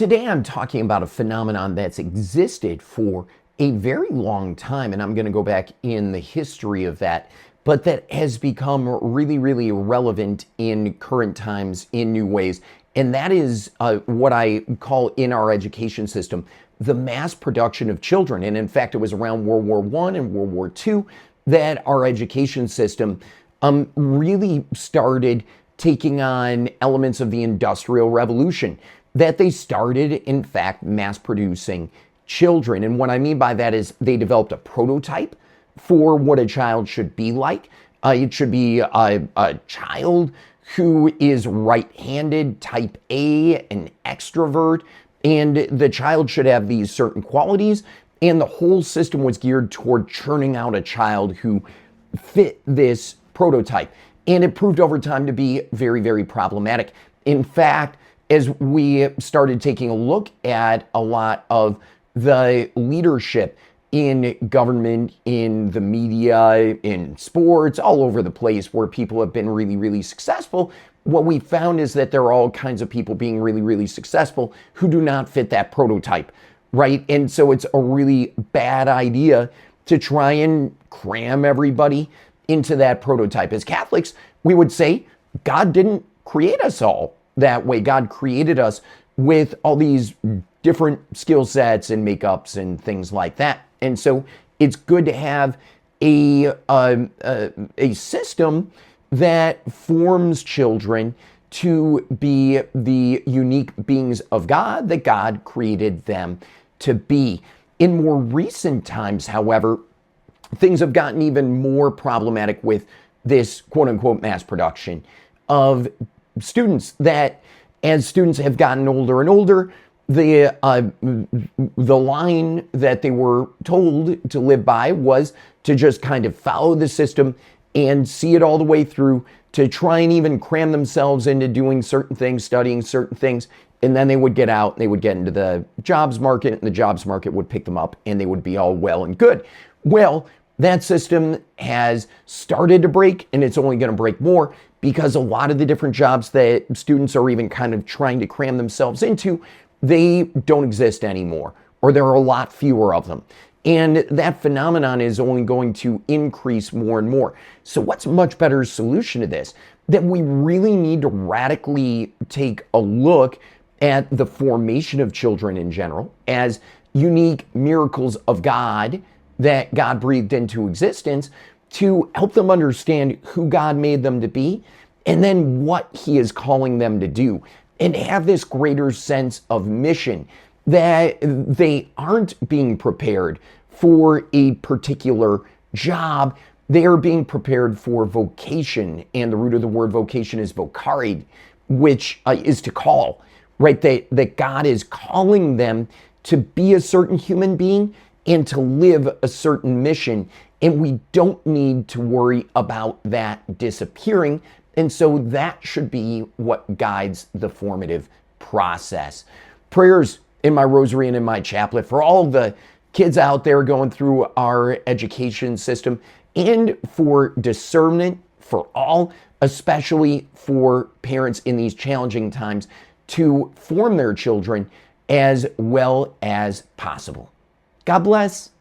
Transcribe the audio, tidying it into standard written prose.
Today I'm talking about a phenomenon that's existed for a very long time, and I'm going to go back in the history of that, but that has become really, really relevant in current times in new ways. And that is what I call in our education system, the mass production of children. And in fact, it was around World War I and World War II that our education system really started taking on elements of the Industrial Revolution, that they started, in fact, mass producing children. And what I mean by that is they developed a prototype for what a child should be like. It should be a child who is right-handed, type A, an extrovert, and the child should have these certain qualities, and the whole system was geared toward churning out a child who fit this prototype. And it proved over time to be very, very problematic. In fact, as we started taking a look at a lot of the leadership in government, in the media, in sports, all over the place where people have been really, really successful, what we found is that there are all kinds of people being really, really successful who do not fit that prototype, right? And so it's a really bad idea to try and cram everybody into that prototype. As Catholics, we would say God didn't create us all that way. God created us with all these different skill sets and makeups and things like that. And so it's good to have a system that forms children to be the unique beings of God that God created them to be. In more recent times, however, things have gotten even more problematic with this quote-unquote mass production of students, that as students have gotten older and older, the line that they were told to live by was to just kind of follow the system and see it all the way through, to try and even cram themselves into doing certain things, studying certain things, and then they would get out and they would get into the jobs market, and the jobs market would pick them up and they would be all well and good. Well, that system has started to break, and it's only going to break more, because a lot of the different jobs that students are even kind of trying to cram themselves into, they don't exist anymore, or there are a lot fewer of them. And that phenomenon is only going to increase more and more. So what's a much better solution to this? That we really need to radically take a look at the formation of children in general as unique miracles of God that God breathed into existence, to help them understand who God made them to be, and then what He is calling them to do, and have this greater sense of mission, that they aren't being prepared for a particular job. They are being prepared for vocation, and the root of the word vocation is vocare, which is to call, right? That God is calling them to be a certain human being and to live a certain mission. And we don't need to worry about that disappearing. And so that should be what guides the formative process. Prayers in my rosary and in my chaplet for all the kids out there going through our education system, and for discernment for all, especially for parents in these challenging times, to form their children as well as possible. God bless.